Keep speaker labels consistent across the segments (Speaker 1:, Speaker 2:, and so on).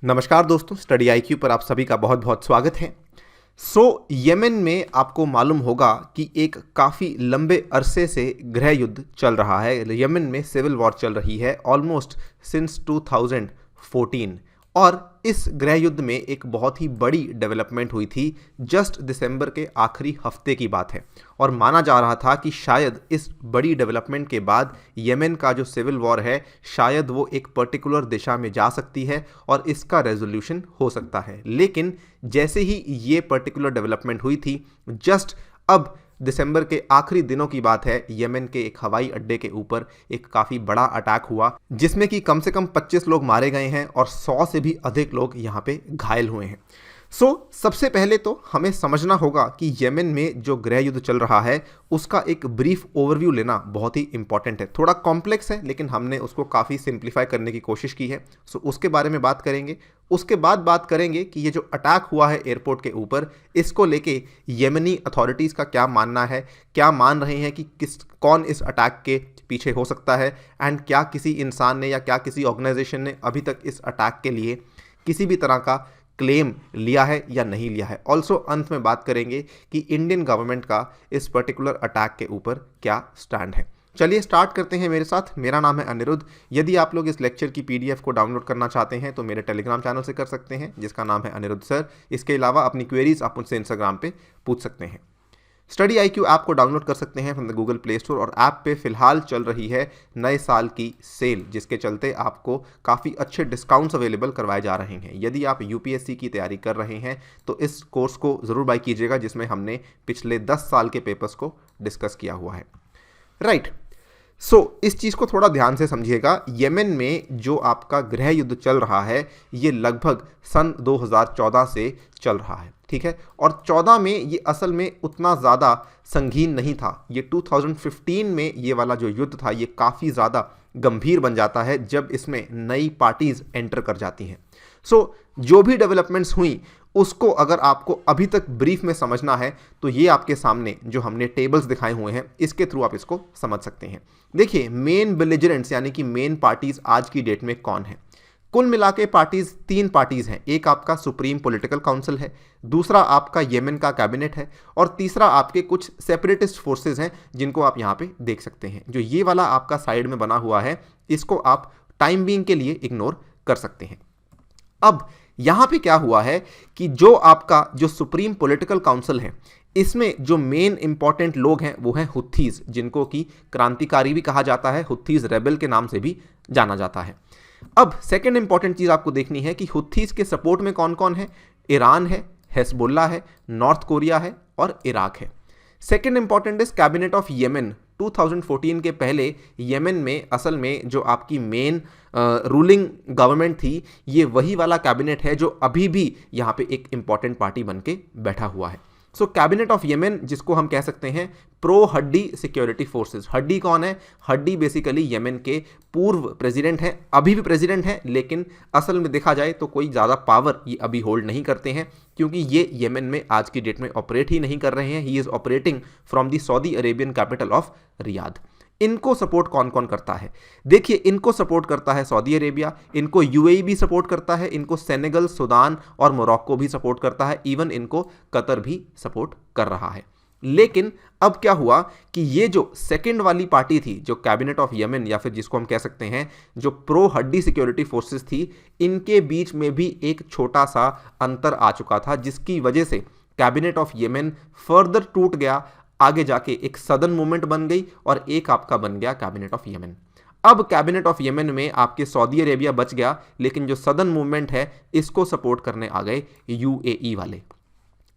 Speaker 1: नमस्कार दोस्तों, study IQ पर आप सभी का बहुत बहुत स्वागत है। यमन में आपको मालूम होगा कि एक काफ़ी लंबे अरसे से गृह युद्ध चल रहा है। यमन में सिविल वॉर चल रही है ऑलमोस्ट सिंस 2014 और इस गृह युद्ध में एक बहुत ही बड़ी डेवलपमेंट हुई थी। जस्ट दिसंबर के आखिरी हफ्ते की बात है और माना जा रहा था कि शायद इस बड़ी डेवलपमेंट के बाद यमन का जो सिविल वॉर है शायद वो एक पर्टिकुलर दिशा में जा सकती है और इसका रेजोल्यूशन हो सकता है। लेकिन जैसे ही ये पर्टिकुलर डेवलपमेंट हुई थी, जस्ट अब दिसंबर के आखिरी दिनों की बात है, यमन के एक हवाई अड्डे के ऊपर एक काफ़ी बड़ा अटैक हुआ जिसमें कि कम से कम 25 लोग मारे गए हैं और 100 से भी अधिक लोग यहाँ पे घायल हुए हैं। सबसे पहले तो हमें समझना होगा कि यमन में जो गृह युद्ध चल रहा है उसका एक ब्रीफ ओवरव्यू लेना बहुत ही इंपॉर्टेंट है। थोड़ा कॉम्प्लेक्स है लेकिन हमने उसको काफ़ी सिंप्लीफाई करने की कोशिश की है। उसके बारे में बात करेंगे। उसके बाद बात करेंगे कि ये जो अटैक हुआ है एयरपोर्ट के ऊपर, इसको लेके यमनी अथॉरिटीज़ का क्या मानना है, क्या मान रहे हैं कि कौन इस अटैक के पीछे हो सकता है एंड क्या किसी इंसान ने या क्या किसी ऑर्गेनाइजेशन ने अभी तक इस अटैक के लिए किसी भी तरह का क्लेम लिया है या नहीं लिया है। ऑल्सो अंत में बात करेंगे कि इंडियन गवर्नमेंट का इस पर्टिकुलर अटैक के ऊपर क्या स्टैंड है। चलिए स्टार्ट करते हैं मेरे साथ। मेरा नाम है अनिरुद्ध। यदि आप लोग इस लेक्चर की पीडीएफ को डाउनलोड करना चाहते हैं तो मेरे टेलीग्राम चैनल से कर सकते हैं जिसका नाम है अनिरुद्ध सर। इसके अलावा अपनी क्वेरीज आप मुझसे इंस्टाग्राम पे पूछ सकते हैं। स्टडी आईक्यू ऐप को डाउनलोड कर सकते हैं from the Google play store और ऐप पे फिलहाल चल रही है नए साल की सेल, जिसके चलते आपको काफ़ी अच्छे डिस्काउंट्स अवेलेबल करवाए जा रहे हैं। यदि आप यूपीएससी की तैयारी कर रहे हैं तो इस कोर्स को ज़रूर बाय कीजिएगा जिसमें हमने पिछले 10 साल के पेपर्स को डिस्कस किया हुआ है। राइट। इस चीज़ को थोड़ा ध्यान से समझिएगा। यमन में जो आपका गृह युद्ध चल रहा है ये लगभग सन 2014 से चल रहा है, ठीक है। और 14 में ये असल में उतना ज़्यादा संगीन नहीं था। ये 2015 में ये वाला जो युद्ध था ये काफ़ी ज़्यादा गंभीर बन जाता है जब इसमें नई पार्टीज़ एंटर कर जाती हैं। जो भी डेवलपमेंट्स हुई उसको अगर आपको अभी तक ब्रीफ में समझना है तो ये आपके सामने जो हमने टेबल्स दिखाए हुए हैं इसके थ्रू आप इसको समझ सकते हैं। देखिए, मेन बेलिजरेंट्स यानी कि मेन पार्टीज आज की डेट में कौन है। कुल मिला के पार्टीज 3 पार्टीज हैं। एक आपका सुप्रीम पॉलिटिकल काउंसिल है, दूसरा आपका यमन का कैबिनेट है और तीसरा आपके कुछ सेपरेटिस्ट फोर्सेज हैं जिनको आप यहाँ पे देख सकते हैं। जो ये वाला आपका साइड में बना हुआ है इसको आप टाइम बीइंग के लिए इग्नोर कर सकते हैं। अब यहाँ पे क्या हुआ है कि जो आपका जो सुप्रीम पॉलिटिकल काउंसिल है इसमें जो मेन इंपॉर्टेंट लोग हैं वो हैं हुथीज, जिनको कि क्रांतिकारी भी कहा जाता है, हुथीज रेबल के नाम से भी जाना जाता है। अब सेकंड इंपॉर्टेंट चीज़ आपको देखनी है कि हुथीज के सपोर्ट में कौन कौन है। ईरान है, हिजबुल्लाह है, नॉर्थ कोरिया है और इराक है। Second important is cabinet of Yemen. 2014 के पहले यमन में असल में जो आपकी मेन रूलिंग गवर्नमेंट थी ये वही वाला कैबिनेट है जो अभी भी यहाँ पे एक इंपॉर्टेंट पार्टी बन के बैठा हुआ है। कैबिनेट ऑफ यमन, जिसको हम कह सकते हैं प्रो हड्डी सिक्योरिटी फोर्सेस। हड्डी कौन है? हड्डी बेसिकली यमन के पूर्व प्रेसिडेंट हैं, अभी भी प्रेसिडेंट हैं, लेकिन असल में देखा जाए तो कोई ज़्यादा पावर ये अभी होल्ड नहीं करते हैं क्योंकि ये यमन में आज की डेट में ऑपरेट ही नहीं कर रहे हैं। He is operating from the Saudi Arabian capital of Riyadh. इनको सपोर्ट कौन कौन करता है? देखिए, इनको सपोर्ट करता है सऊदी अरेबिया, इनको यूएई भी सपोर्ट करता है, इनको सेनेगल, सूडान और मोरक्को भी सपोर्ट करता है, इवन इनको कतर भी सपोर्ट कर रहा है। लेकिन अब क्या हुआ कि ये जो सेकंड वाली पार्टी थी, जो कैबिनेट ऑफ यमन या फिर जिसको हम कह सकते हैं जो प्रो हड्डी सिक्योरिटी फोर्सेस थी, इनके बीच में भी एक छोटा सा अंतर आ चुका था जिसकी वजह से कैबिनेट ऑफ यमन फर्दर टूट गया। आगे जाके एक सदर्न मूवमेंट बन गई और एक आपका बन गया कैबिनेट ऑफ यमन। अब कैबिनेट ऑफ यमन में आपके सऊदी अरेबिया बच गया, लेकिन जो सदर्न मूवमेंट है इसको सपोर्ट करने आ गए यूएई वाले।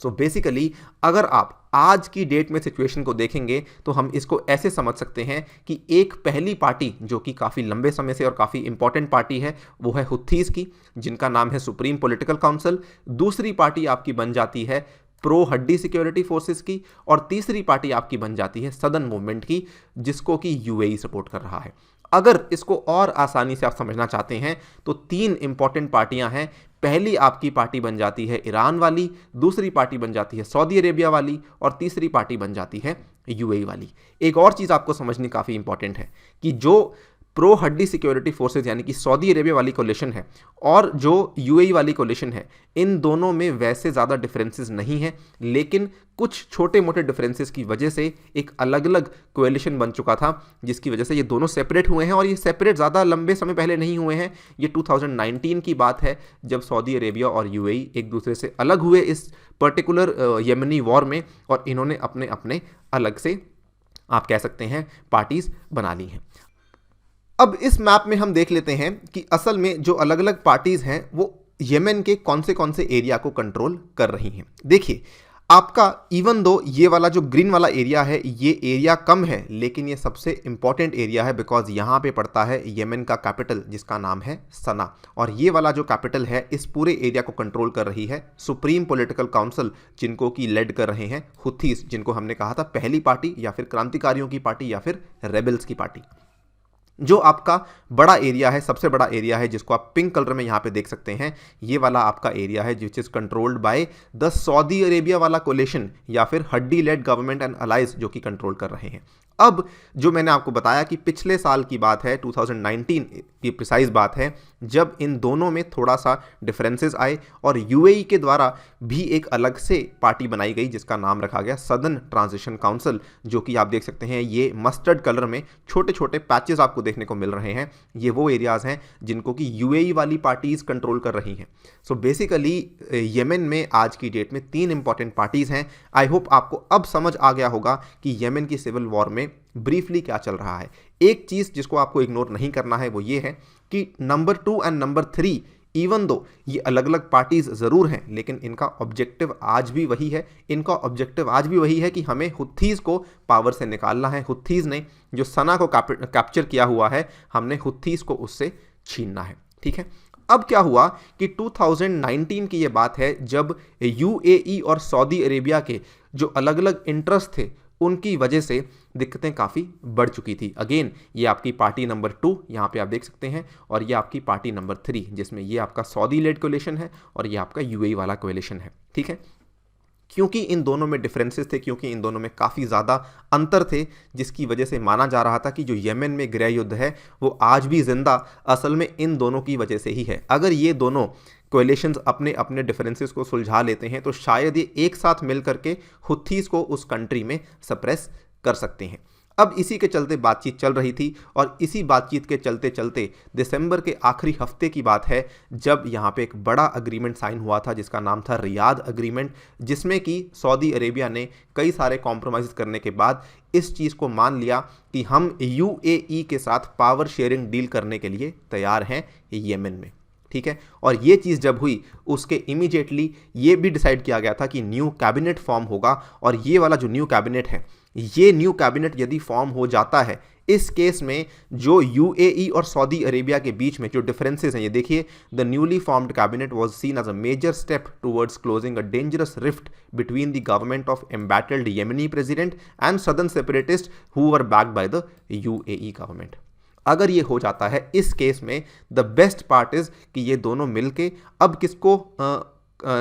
Speaker 1: बेसिकली अगर आप आज की डेट में सिचुएशन को देखेंगे तो हम इसको ऐसे समझ सकते हैं कि एक पहली पार्टी जो कि काफ़ी लंबे समय से और काफ़ी इंपॉर्टेंट पार्टी है वो है हुथीज की, जिनका नाम है सुप्रीम पॉलिटिकल काउंसिल। दूसरी पार्टी आपकी बन जाती है प्रो हड्डी सिक्योरिटी फोर्सेस की और तीसरी पार्टी आपकी बन जाती है सदर्न मूवमेंट की, जिसको कि यूएई सपोर्ट कर रहा है। अगर इसको और आसानी से आप समझना चाहते हैं तो 3 इंपॉर्टेंट पार्टियां हैं। पहली आपकी पार्टी बन जाती है ईरान वाली, दूसरी पार्टी बन जाती है सऊदी अरेबिया वाली और तीसरी पार्टी बन जाती है यूएई वाली। एक और चीज़ आपको समझनी काफ़ी इंपॉर्टेंट है कि जो प्रो हड्डी सिक्योरिटी फोर्सेज यानी कि सऊदी अरेबिया वाली कोलिशन है और जो यूएई वाली कोलिशन है, इन दोनों में वैसे ज़्यादा डिफरेंसेस नहीं हैं, लेकिन कुछ छोटे मोटे डिफरेंसेस की वजह से एक अलग अलग कोलिशन बन चुका था, जिसकी वजह से ये दोनों सेपरेट हुए हैं। और ये सेपरेट ज़्यादा लंबे समय पहले नहीं हुए हैं, ये 2019 की बात है जब सऊदी अरेबिया और यूएई एक दूसरे से अलग हुए इस पर्टिकुलर यमनी वॉर में, और इन्होंने अपने अपने अलग से आप कह सकते हैं पार्टीज बना ली हैं। अब इस मैप में हम देख लेते हैं कि असल में जो अलग अलग पार्टीज हैं वो येमेन के कौन से एरिया को कंट्रोल कर रही हैं। देखिए आपका इवन दो ये वाला जो ग्रीन वाला एरिया है ये एरिया कम है, लेकिन ये सबसे इंपॉर्टेंट एरिया है बिकॉज यहाँ पे पड़ता है येमेन का कैपिटल जिसका नाम है सना, और ये वाला जो कैपिटल है इस पूरे एरिया को कंट्रोल कर रही है सुप्रीम पॉलिटिकल काउंसिल, जिनको की लेड कर रहे हैं हुथीस, जिनको हमने कहा था पहली पार्टी या फिर क्रांतिकारियों की पार्टी या फिर रेबल्स की पार्टी। जो आपका बड़ा एरिया है, सबसे बड़ा एरिया है जिसको आप पिंक कलर में यहाँ पे देख सकते हैं, ये वाला आपका एरिया है which is controlled by the Saudi Arabia वाला कोलिशन या फिर हड्डी लेड गवर्नमेंट एंड अलाइज जो कि कंट्रोल कर रहे हैं। अब जो मैंने आपको बताया कि पिछले साल की बात है, 2019 की प्रिसाइज बात है, जब इन दोनों में थोड़ा सा डिफरेंसेस आए और यूएई के द्वारा भी एक अलग से पार्टी बनाई गई जिसका नाम रखा गया सदर्न ट्रांजिशन काउंसिल, जो कि आप देख सकते हैं ये मस्टर्ड कलर में छोटे छोटे पैचेस आपको देखने को मिल रहे हैं। ये वो एरियाज हैं जिनको कि यूएई वाली पार्टीज कंट्रोल कर रही हैं। सो बेसिकली येमेन में आज की डेट में 3 इंपॉर्टेंट पार्टीज हैं। आई होप आपको अब समझ आ गया होगा कि येमेन की सिविल वॉर में ब्रीफली क्या चल रहा है। एक चीज जिसको आपको इग्नोर नहीं करना है वो ये है कि number 2 and number 3 even though ये अलग अलग पार्टीज जरूर हैं, लेकिन इनका ऑब्जेक्टिव आज भी वही है। इनका ऑब्जेक्टिव आज भी वही है कि हमें हुथीज को पावर से निकालना है। हुथीज ने जो सना को कैप्चर किया हुआ है, हमने हुथीज को उससे छीनना है। ठीक है, अब क्या हुआ कि 2019 की ये बात है जब यूएई और सऊदी अरेबिया के जो अलग अलग इंटरेस्ट थे उनकी वजह से दिक्कतें काफ़ी बढ़ चुकी थी। अगेन ये आपकी पार्टी नंबर 2 यहाँ पे आप देख सकते हैं, और ये आपकी पार्टी नंबर 3 जिसमें ये आपका सऊदी लेड कोलिशन है और ये आपका यूएई वाला कोलिशन है। ठीक है, क्योंकि इन दोनों में डिफरेंसेस थे, क्योंकि इन दोनों में काफ़ी ज़्यादा अंतर थे, जिसकी वजह से माना जा रहा था कि जो येमेन में गृह युद्ध है वो आज भी जिंदा असल में इन दोनों की वजह से ही है। अगर ये दोनों कोएलिशंस अपने अपने डिफरेंसेस को सुलझा लेते हैं तो शायद ये एक साथ मिल करके हुथीस को उस कंट्री में सप्रेस कर सकते हैं। अब इसी के चलते बातचीत चल रही थी, और इसी बातचीत के चलते चलते दिसंबर के आखिरी हफ्ते की बात है जब यहाँ पे एक बड़ा अग्रीमेंट साइन हुआ था जिसका नाम था रियाद अग्रीमेंट, जिसमें कि सऊदी अरेबिया ने कई सारे कॉम्प्रोमाइज़ करने के बाद इस चीज़ को मान लिया कि हम यूएई के साथ पावर शेयरिंग डील करने के लिए तैयार हैं येमेन में। ठीक है, और ये चीज़ जब हुई उसके इमीडिएटली ये भी डिसाइड किया गया था कि न्यू कैबिनेट फॉर्म होगा, और ये वाला जो न्यू कैबिनेट है, ये न्यू कैबिनेट यदि फॉर्म हो जाता है, इस केस में जो यूएई और सऊदी अरेबिया के बीच में जो डिफरेंसेस हैं, ये देखिए, the newly formed cabinet was seen as a major step towards closing a dangerous rift between the government of embattled Yemeni president and southern separatist who were backed by the UAE government. अगर ये हो जाता है इस case में the best part is कि ये दोनों मिलके अब किसको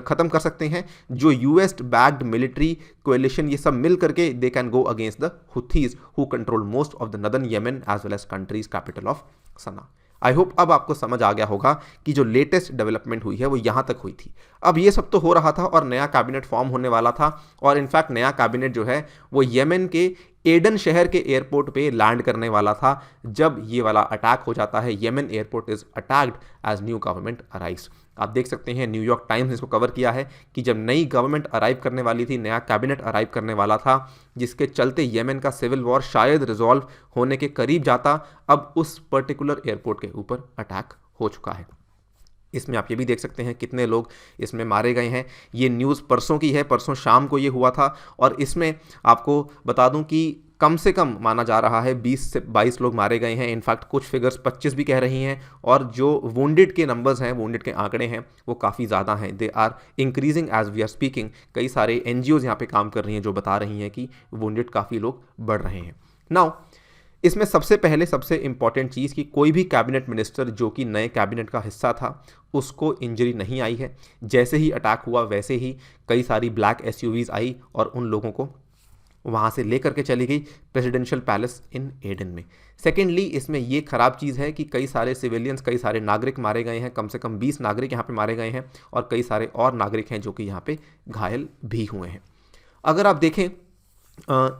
Speaker 1: ख़त्म कर सकते हैं, जो यूएस बैक्ड मिलिट्री कोएलिशन, ये सब मिल करके they can go against the Houthis who control most of the northern Yemen as well as country's capital of Sanaa. I hope अब आपको समझ आ गया होगा कि जो लेटेस्ट डेवलपमेंट हुई है वो यहाँ तक हुई थी। अब ये सब तो हो रहा था और नया कैबिनेट फॉर्म होने वाला था, और इनफैक्ट नया कैबिनेट जो है वो येमेन के एडन शहर के एयरपोर्ट पे लैंड करने वाला था जब ये वाला अटैक हो जाता है। Yemen airport is attacked as new government arrives. आप देख सकते हैं न्यूयॉर्क टाइम्स ने इसको कवर किया है कि जब नई गवर्नमेंट अराइव करने वाली थी, नया कैबिनेट अराइव करने वाला था, जिसके चलते येमेन का सिविल वॉर शायद रिजॉल्व होने के करीब जाता, अब उस पर्टिकुलर एयरपोर्ट के ऊपर अटैक हो चुका है। इसमें आप ये भी देख सकते हैं कितने लोग इसमें मारे गए हैं। ये न्यूज़ परसों की है, परसों शाम को ये हुआ था, और इसमें आपको बता दूं कि कम से कम माना जा रहा है 20 से 22 लोग मारे गए हैं। इनफैक्ट कुछ फिगर्स 25 भी कह रही हैं, और जो वुंडेड के नंबर्स हैं, वुंडेड के आंकड़े हैं, वो काफ़ी ज़्यादा हैं। They are increasing as we are speaking. कई सारे एनजीओज यहाँ पे काम कर रही हैं जो बता रही हैं कि वुंडेड काफ़ी लोग बढ़ रहे हैं। नाउ इसमें सबसे पहले सबसे इंपॉर्टेंट चीज़ कि कोई भी कैबिनेट मिनिस्टर जो कि नए कैबिनेट का हिस्सा था उसको इंजरी नहीं आई है। जैसे ही अटैक हुआ वैसे ही कई सारी ब्लैक एसयूवीज आई और उन लोगों को वहाँ से लेकर के चली गई प्रेसिडेंशियल पैलेस इन एडन में। सेकेंडली, इसमें ये खराब चीज़ है कि कई सारे सिविलियंस, कई सारे नागरिक मारे गए हैं, कम से कम 20 नागरिक यहाँ पे मारे गए हैं और कई सारे और नागरिक हैं जो कि यहाँ पे घायल भी हुए हैं। अगर आप देखें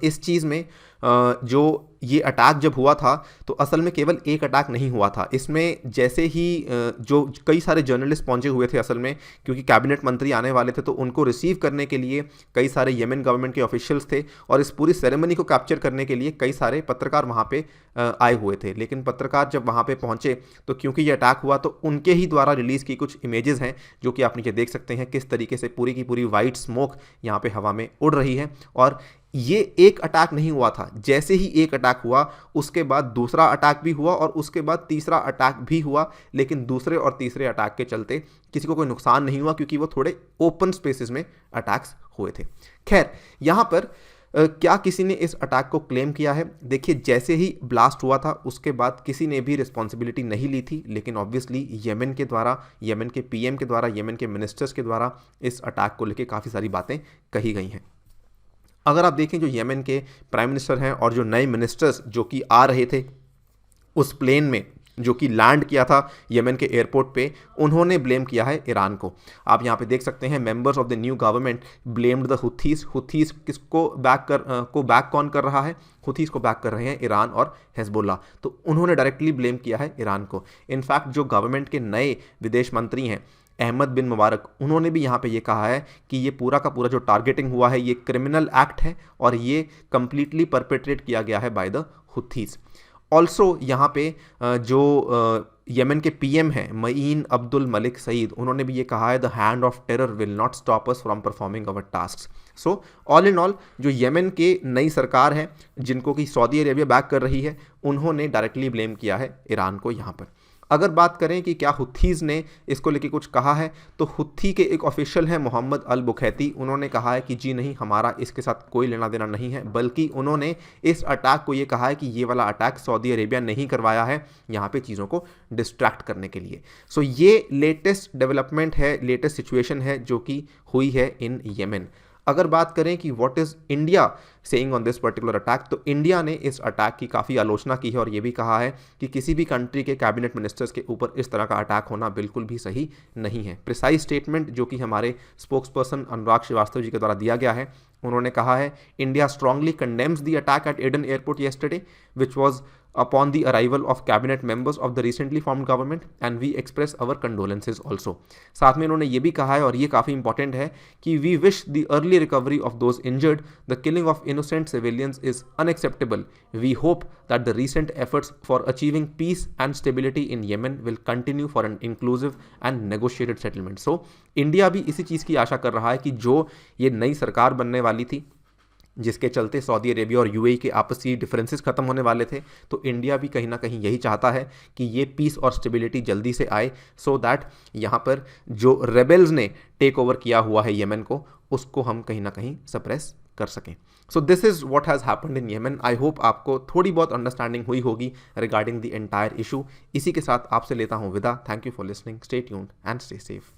Speaker 1: इस चीज़ में जो ये अटैक जब हुआ था तो असल में केवल एक अटैक नहीं हुआ था। इसमें जैसे ही जो कई सारे जर्नलिस्ट पहुंचे हुए थे असल में, क्योंकि कैबिनेट मंत्री आने वाले थे, तो उनको रिसीव करने के लिए कई सारे येमेन गवर्नमेंट के ऑफिशियल्स थे और इस पूरी सेरेमनी को कैप्चर करने के लिए कई सारे पत्रकार वहाँ पे आए हुए थे। लेकिन पत्रकार जब वहाँ पे पहुँचे तो क्योंकि ये अटैक हुआ तो उनके ही द्वारा रिलीज़ की कुछ इमेजेस हैं जो कि आप नीचे देख सकते हैं किस तरीके से पूरी की पूरी वाइट स्मोक यहाँ पे हवा में उड़ रही है। और ये एक अटैक नहीं हुआ था, जैसे ही एक अटैक हुआ उसके बाद दूसरा अटैक भी हुआ और उसके बाद तीसरा अटैक भी हुआ, लेकिन दूसरे और तीसरे अटैक के चलते किसी को कोई नुकसान नहीं हुआ क्योंकि वो थोड़े ओपन स्पेसेस में अटैक्स हुए थे। खैर, यहाँ पर क्या किसी ने इस अटैक को क्लेम किया है? देखिए, जैसे ही ब्लास्ट हुआ था उसके बाद किसी ने भी रिस्पॉन्सिबिलिटी नहीं ली थी, लेकिन ऑब्वियसली येमेन के द्वारा, येमेन के पीएम के द्वारा, येमेन के मिनिस्टर्स के द्वारा इस अटैक को लेकर काफ़ी सारी बातें कही गई हैं। अगर आप देखें जो येमेन के प्राइम मिनिस्टर हैं और जो नए मिनिस्टर्स जो कि आ रहे थे उस प्लेन में जो कि लैंड किया था येमेन के एयरपोर्ट पे, उन्होंने ब्लेम किया है ईरान को। आप यहाँ पे देख सकते हैं members of the new government blamed the Houthis. Houthis किसको बैक कौन कर रहा है? हुथीस को बैक कर रहे हैं ईरान और हिजबुल्लाह। तो उन्होंने डायरेक्टली ब्लेम किया है ईरान को। इनफैक्ट जो गवर्नमेंट के नए विदेश मंत्री हैं अहमद बिन मुबारक, उन्होंने भी यहाँ पे ये कहा है कि ये पूरा का पूरा जो टारगेटिंग हुआ है ये क्रिमिनल एक्ट है और ये कंप्लीटली परपेट्रेट किया गया है बाय द हुथीस। ऑल्सो यहाँ पे जो येमेन के पीएम हैं मईन अब्दुल मलिक सईद, उन्होंने भी ये कहा है the hand of terror will not stop us from performing our task. So all in all जो येमेन के नई सरकार है जिनको कि सऊदी अरेबिया बैक कर रही है, उन्होंने डायरेक्टली ब्लेम किया है ईरान को यहाँ पर। अगर बात करें कि क्या हुथीज़ ने इसको लेके कुछ कहा है, तो हुथी के एक ऑफिशियल हैं मोहम्मद अल बुखैती, उन्होंने कहा है कि जी नहीं, हमारा इसके साथ कोई लेना देना नहीं है, बल्कि उन्होंने इस अटैक को ये कहा है कि ये वाला अटैक सऊदी अरेबिया नहीं करवाया है यहाँ पे चीज़ों को डिस्ट्रैक्ट करने के लिए। सो ये लेटेस्ट डेवलपमेंट है, लेटेस्ट सिचुएशन है जो कि हुई है इन येमेन। अगर बात करें कि what is India saying on this particular attack, तो इंडिया ने इस अटैक की काफ़ी आलोचना की है और ये भी कहा है कि किसी भी कंट्री के कैबिनेट मिनिस्टर्स के ऊपर इस तरह का अटैक होना बिल्कुल भी सही नहीं है। प्रिसाइज स्टेटमेंट जो कि हमारे स्पोक्स पर्सन अनुराग श्रीवास्तव जी के द्वारा दिया गया है, उन्होंने कहा है India strongly condemns the attack at Aden airport yesterday which was upon the arrival of cabinet members of the recently formed government and we express our condolences also। साथ में उन्होंने ये भी कहा है और ये काफ़ी इंपॉर्टेंट है कि we wish the early recovery of those injured, the killing of innocent civilians is unacceptable, we hope that the recent efforts for achieving peace and stability in Yemen will continue for an inclusive and negotiated settlement। So India भी इसी चीज़ की आशा कर रहा है कि जो ये नई सरकार बनने वाली थी जिसके चलते सऊदी अरेबिया और यूएई के आपसी डिफरेंसेस खत्म होने वाले थे, तो इंडिया भी कहीं ना कहीं यही चाहता है कि ये पीस और स्टेबिलिटी जल्दी से आए, सो दैट यहाँ पर जो रेबेल्स ने टेक ओवर किया हुआ है येमेन को, उसको हम कहीं ना कहीं सप्रेस कर सकें। So this is what has happened in Yemen. I hope आपको थोड़ी बहुत अंडरस्टैंडिंग हुई होगी रिगार्डिंग द एंटायर इशू। इसी के साथ आपसे लेता हूँ विदा। Thank you for listening, stay tuned and stay safe.